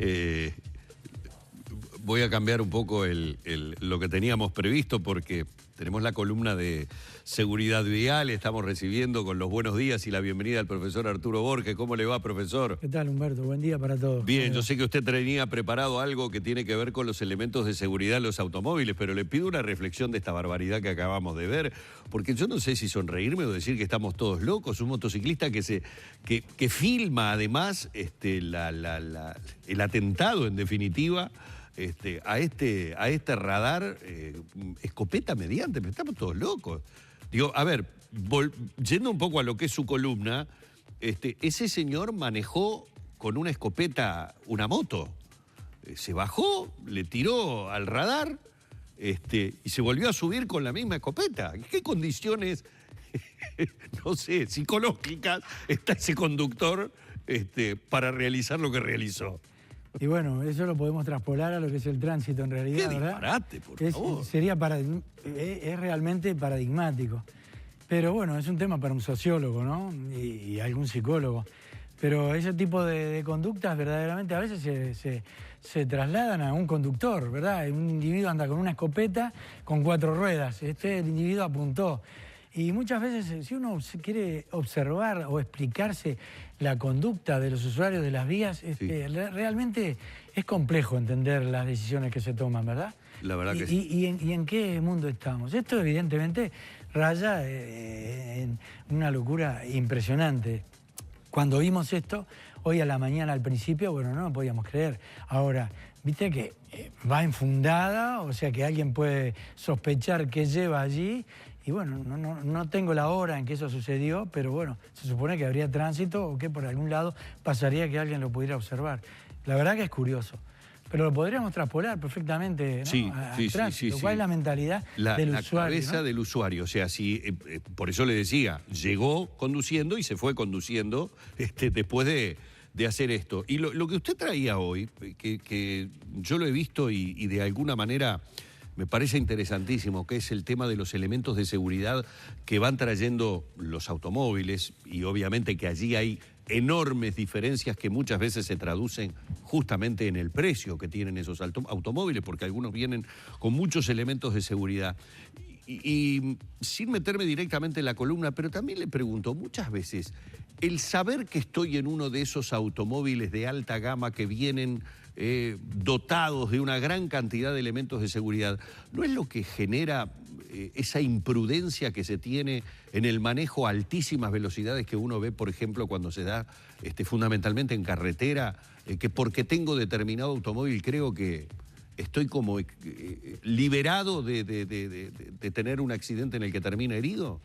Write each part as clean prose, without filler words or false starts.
Eh, Voy a cambiar un poco lo que teníamos previsto porque tenemos la columna de seguridad vial. Estamos recibiendo con los buenos días y la bienvenida al profesor Arturo Borges. ¿Cómo le va, profesor? ¿Qué tal, Humberto? Buen día para todos. Bien, yo sé que usted tenía preparado algo que tiene que ver con los elementos de seguridad en los automóviles, pero le pido una reflexión de esta barbaridad que acabamos de ver, porque yo no sé si sonreírme o decir que estamos todos locos. Un motociclista que filma además el atentado, en definitiva, a este radar, escopeta mediante, pero estamos todos locos. Digo, a ver, yendo un poco a lo que es su columna, ese señor manejó con una escopeta una moto. Se bajó, le tiró al radar y se volvió a subir con la misma escopeta. ¿En qué condiciones, no sé, psicológicas está ese conductor para realizar lo que realizó? Y bueno, eso lo podemos traspolar a lo que es el tránsito en realidad, ¡Qué ¿verdad? disparate, por favor! Es realmente paradigmático. Pero bueno, es un tema para un sociólogo, ¿no? Y algún psicólogo. Pero ese tipo de conductas verdaderamente a veces se trasladan a un conductor, ¿verdad? Un individuo anda con una escopeta con 4 ruedas. El individuo apuntó. Y muchas veces, si uno quiere observar o explicarse la conducta de los usuarios de las vías, realmente es complejo entender las decisiones que se toman, ¿verdad? La verdad que sí. ¿Y en qué mundo estamos? Esto evidentemente raya en una locura impresionante. Cuando vimos esto, hoy a la mañana al principio, bueno, no lo podíamos creer. Ahora, viste que va enfundada, o sea que alguien puede sospechar que lleva allí. Y bueno, no tengo la hora en que eso sucedió, pero bueno, se supone que habría tránsito o que por algún lado pasaría que alguien lo pudiera observar. La verdad que es curioso. Pero lo podríamos traspolar perfectamente, ¿no? Sí, al tránsito. ¿Cuál es la mentalidad del usuario? La cabeza, ¿no?, del usuario. O sea, por eso le decía, llegó conduciendo y se fue conduciendo después de hacer esto. Y lo que usted traía hoy, que yo lo he visto y de alguna manera me parece interesantísimo, que es el tema de los elementos de seguridad que van trayendo los automóviles, y obviamente que allí hay enormes diferencias que muchas veces se traducen justamente en el precio que tienen esos automóviles, porque algunos vienen con muchos elementos de seguridad. Y sin meterme directamente en la columna, pero también le pregunto, muchas veces, el saber que estoy en uno de esos automóviles de alta gama que vienen dotados de una gran cantidad de elementos de seguridad, ¿no es lo que genera esa imprudencia que se tiene en el manejo a altísimas velocidades que uno ve, por ejemplo, cuando se da fundamentalmente en carretera, que porque tengo determinado automóvil creo que estoy como liberado de tener un accidente en el que termina herido?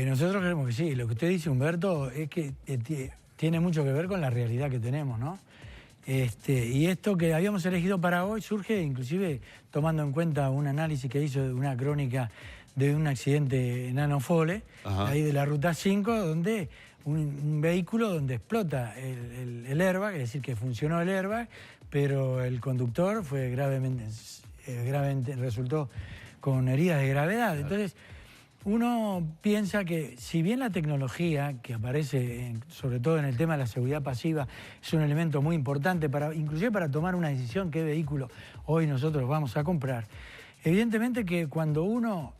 Nosotros creemos que sí. Lo que usted dice, Humberto, es que tiene mucho que ver con la realidad que tenemos, ¿no? Y esto que habíamos elegido para hoy surge inclusive tomando en cuenta un análisis que hizo de una crónica de un accidente en Anofole, ahí de la Ruta 5, donde un vehículo donde explota el airbag, es decir, que funcionó el airbag, pero el conductor fue gravemente resultó con heridas de gravedad. Entonces, uno piensa que si bien la tecnología que aparece, sobre todo en el tema de la seguridad pasiva, es un elemento muy importante, inclusive para tomar una decisión qué vehículo hoy nosotros vamos a comprar, evidentemente que cuando uno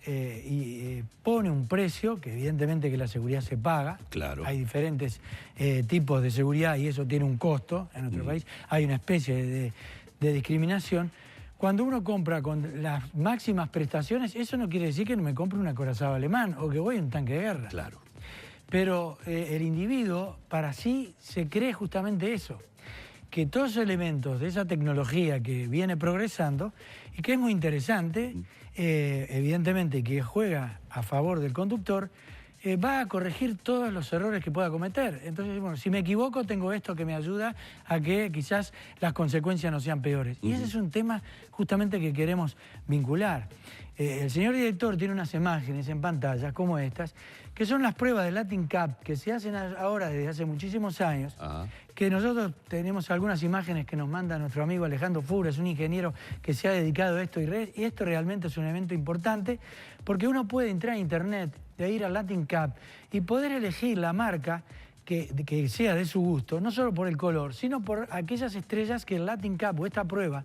pone un precio, que evidentemente que la seguridad se paga, claro, hay diferentes tipos de seguridad y eso tiene un costo en nuestro país, hay una especie de discriminación. Cuando uno compra con las máximas prestaciones, eso no quiere decir que me compre un acorazado alemán o que voy en un tanque de guerra. Claro. Pero el individuo, para sí, se cree justamente eso, que todos los elementos de esa tecnología que viene progresando y que es muy interesante, evidentemente que juega a favor del conductor, va a corregir todos los errores que pueda cometer. Entonces, bueno, si me equivoco, tengo esto que me ayuda a que quizás las consecuencias no sean peores. Y ese es un tema justamente que queremos vincular. El señor director tiene unas imágenes en pantalla como estas, que son las pruebas de Latin Cup que se hacen ahora desde hace muchísimos años, que nosotros tenemos algunas imágenes que nos manda nuestro amigo Alejandro Fura, es un ingeniero que se ha dedicado a esto, y esto realmente es un evento importante porque uno puede entrar a internet, de ir a Latin Cup y poder elegir la marca que sea de su gusto, no solo por el color, sino por aquellas estrellas que el Latin Cup o esta prueba,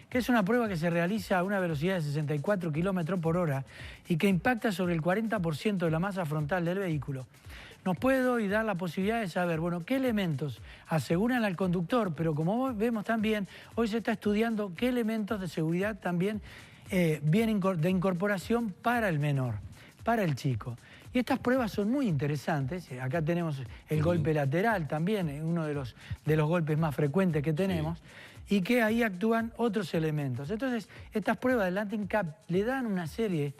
que es una prueba que se realiza a una velocidad de 64 kilómetros por hora y que impacta sobre el 40% de la masa frontal del vehículo, nos puede hoy dar la posibilidad de saber, bueno, qué elementos aseguran al conductor, pero como vemos también, hoy se está estudiando qué elementos de seguridad también vienen de incorporación para el menor, para el chico. Y estas pruebas son muy interesantes. Acá tenemos el golpe lateral también, uno de los golpes más frecuentes que tenemos, y que ahí actúan otros elementos. Entonces, estas pruebas del Latin Cup le dan una serie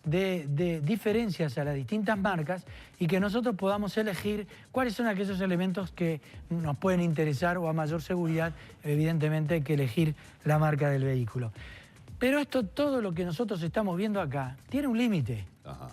de diferencias a las distintas marcas y que nosotros podamos elegir cuáles son aquellos elementos que nos pueden interesar o a mayor seguridad, evidentemente hay que elegir la marca del vehículo. Pero todo lo que nosotros estamos viendo acá, tiene un límite. Ajá.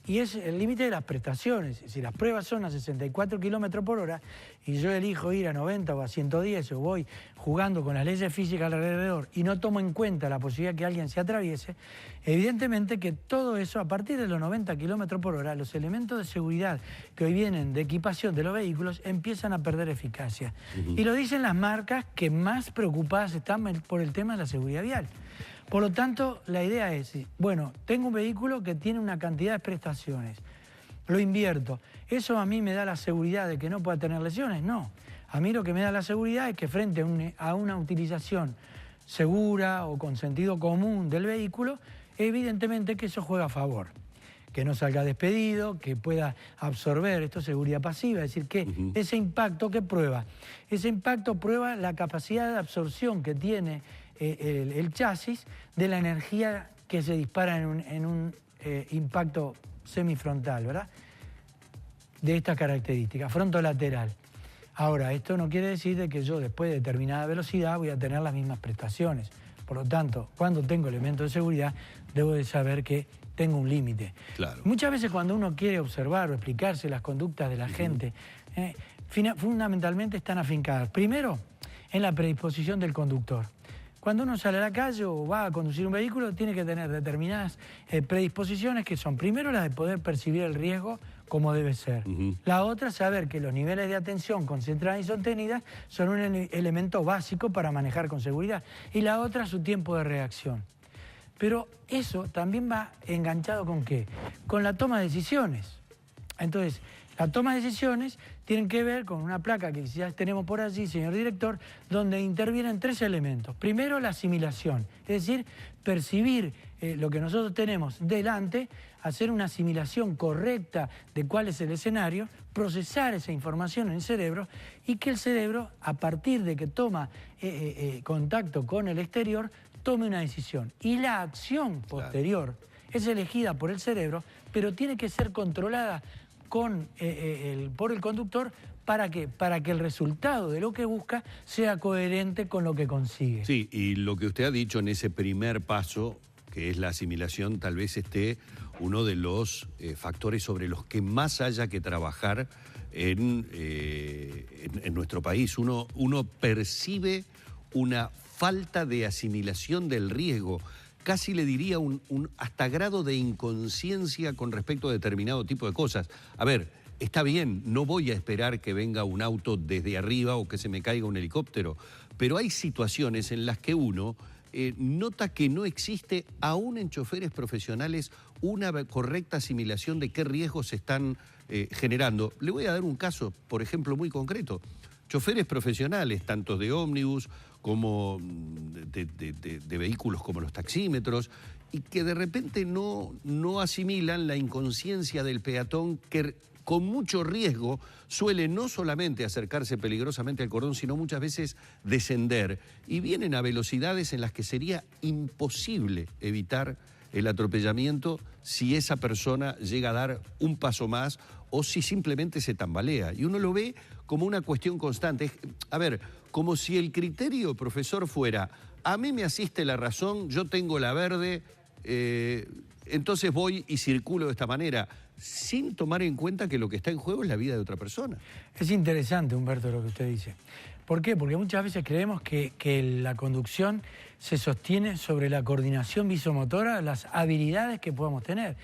Y es el límite de las prestaciones. Si las pruebas son a 64 kilómetros por hora y yo elijo ir a 90 o a 110 o voy jugando con las leyes físicas alrededor y no tomo en cuenta la posibilidad que alguien se atraviese, evidentemente que todo eso, a partir de los 90 kilómetros por hora, los elementos de seguridad que hoy vienen de equipación de los vehículos empiezan a perder eficacia. Y lo dicen las marcas que más preocupadas están por el tema de la seguridad vial. Por lo tanto, la idea es, bueno, tengo un vehículo que tiene una cantidad de prestaciones, lo invierto. ¿Eso a mí me da la seguridad de que no pueda tener lesiones? No. A mí lo que me da la seguridad es que frente a una utilización segura o con sentido común del vehículo, evidentemente que eso juega a favor. Que no salga despedido, que pueda absorber, esto es seguridad pasiva, es decir, que ese impacto que prueba, ese impacto prueba la capacidad de absorción que tiene el chasis de la energía que se dispara en un impacto semifrontal, ¿verdad? De estas características, frontolateral. Ahora, esto no quiere decir de que yo después de determinada velocidad voy a tener las mismas prestaciones. Por lo tanto, cuando tengo elementos de seguridad, debo de saber que tengo un límite. Claro. Muchas veces cuando uno quiere observar o explicarse las conductas de la gente, fundamentalmente están afincadas. Primero, en la predisposición del conductor. Cuando uno sale a la calle o va a conducir un vehículo, tiene que tener determinadas predisposiciones que son, primero, las de poder percibir el riesgo como debe ser. La otra, saber que los niveles de atención concentradas y sostenidas son un elemento básico para manejar con seguridad. Y la otra, su tiempo de reacción. Pero eso también va enganchado ¿con qué? Con la toma de decisiones. Entonces, la toma de decisiones tienen que ver con una placa que ya tenemos por allí, señor director, donde intervienen tres elementos. Primero, la asimilación, es decir, percibir lo que nosotros tenemos delante, hacer una asimilación correcta de cuál es el escenario, procesar esa información en el cerebro y que el cerebro, a partir de que toma contacto con el exterior, tome una decisión. Y la acción posterior es elegida por el cerebro, pero tiene que ser controlada por el conductor. ¿Para qué? Para que el resultado de lo que busca sea coherente con lo que consigue. Sí, y lo que usted ha dicho en ese primer paso, que es la asimilación, tal vez esté uno de los factores sobre los que más haya que trabajar en nuestro país. Uno percibe una falta de asimilación del riesgo, casi le diría un hasta grado de inconsciencia con respecto a determinado tipo de cosas. A ver, está bien, no voy a esperar que venga un auto desde arriba o que se me caiga un helicóptero, pero hay situaciones en las que uno nota que no existe, aún en choferes profesionales, una correcta asimilación de qué riesgos se están generando. Le voy a dar un caso, por ejemplo, muy concreto. Choferes profesionales, tanto de ómnibus como de vehículos como los taxímetros, y que de repente no asimilan la inconsciencia del peatón que con mucho riesgo suele no solamente acercarse peligrosamente al cordón, sino muchas veces descender, y vienen a velocidades en las que sería imposible evitar el atropellamiento si esa persona llega a dar un paso más o si simplemente se tambalea. Y uno lo ve como una cuestión constante. A ver, como si el criterio, profesor, fuera: a mí me asiste la razón, yo tengo la verde, entonces voy y circulo de esta manera, sin tomar en cuenta que lo que está en juego es la vida de otra persona. Es interesante, Humberto, lo que usted dice. ¿Por qué? Porque muchas veces creemos que la conducción se sostiene sobre la coordinación visomotora, las habilidades que podamos tener.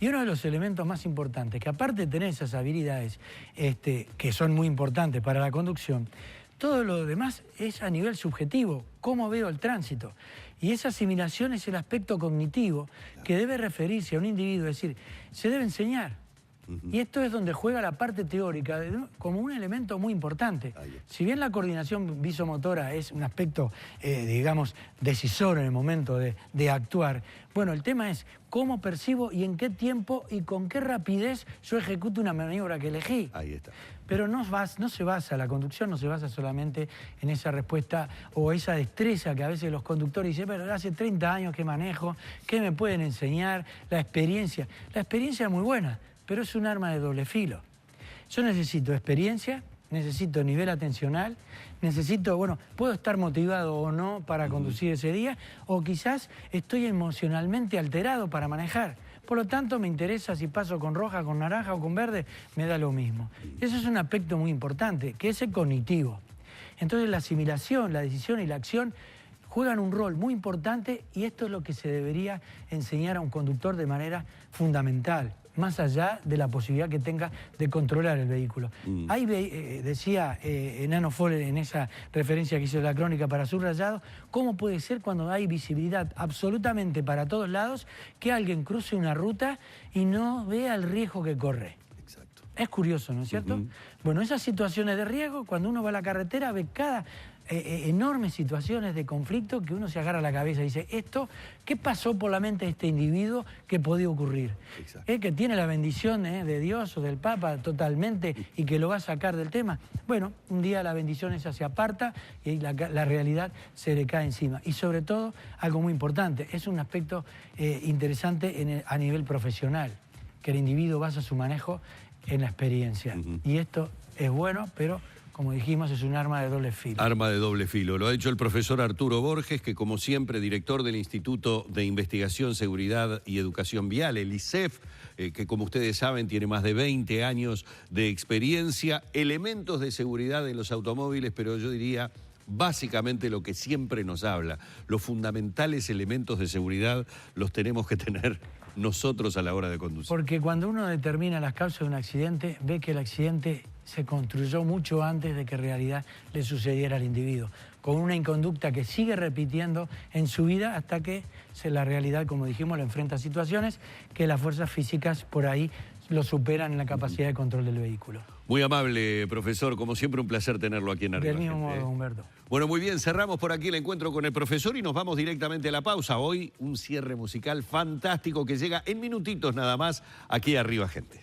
Y uno de los elementos más importantes, que aparte de tener esas habilidades que son muy importantes para la conducción, todo lo demás es a nivel subjetivo, cómo veo el tránsito. Y esa asimilación es el aspecto cognitivo que debe referirse a un individuo, es decir, se debe enseñar. Y esto es donde juega la parte teórica como un elemento muy importante. Si bien la coordinación visomotora es un aspecto, digamos, decisor en el momento de actuar, bueno, el tema es cómo percibo y en qué tiempo y con qué rapidez yo ejecuto una maniobra que elegí. Ahí está. Pero no se basa, la conducción no se basa solamente en esa respuesta o esa destreza que a veces los conductores dicen, pero hace 30 años que manejo, ¿qué me pueden enseñar? La experiencia es muy buena, pero es un arma de doble filo. Yo necesito experiencia, necesito nivel atencional, necesito, bueno, puedo estar motivado o no para conducir ese día, o quizás estoy emocionalmente alterado para manejar. Por lo tanto, me interesa si paso con roja, con naranja o con verde, me da lo mismo. Eso es un aspecto muy importante, que es el cognitivo. Entonces, la asimilación, la decisión y la acción juegan un rol muy importante y esto es lo que se debería enseñar a un conductor de manera fundamental, más allá de la posibilidad que tenga de controlar el vehículo. Ahí decía Enano Foller en esa referencia que hizo de la crónica para Subrayado, cómo puede ser cuando hay visibilidad absolutamente para todos lados que alguien cruce una ruta y no vea el riesgo que corre. Exacto. Es curioso, ¿no es cierto? Bueno, esas situaciones de riesgo, cuando uno va a la carretera, ve cada enormes situaciones de conflicto que uno se agarra a la cabeza y dice, ¿qué pasó por la mente de este individuo que podía ocurrir? Que tiene la bendición de Dios o del Papa totalmente y que lo va a sacar del tema. Bueno, un día la bendición esa se aparta y la realidad se le cae encima. Y sobre todo, algo muy importante, es un aspecto interesante a nivel profesional, que el individuo basa su manejo en la experiencia. Y esto es bueno, pero como dijimos, es un arma de doble filo. Arma de doble filo. Lo ha dicho el profesor Arturo Borges, que como siempre, director del Instituto de Investigación, Seguridad y Educación Vial, el ISEF, que como ustedes saben tiene más de 20 años de experiencia, elementos de seguridad en los automóviles, pero yo diría básicamente lo que siempre nos habla. Los fundamentales elementos de seguridad los tenemos que tener nosotros a la hora de conducir. Porque cuando uno determina las causas de un accidente, ve que el accidente se construyó mucho antes de que en realidad le sucediera al individuo, con una inconducta que sigue repitiendo en su vida hasta que la realidad, como dijimos, lo enfrenta a situaciones que las fuerzas físicas por ahí lo superan en la capacidad de control del vehículo. Muy amable, profesor. Como siempre, un placer tenerlo aquí en Arriba Del mismo Gente, modo, Humberto. Bueno, muy bien. Cerramos por aquí el encuentro con el profesor y nos vamos directamente a la pausa. Hoy un cierre musical fantástico que llega en minutitos nada más aquí a Arriba Gente.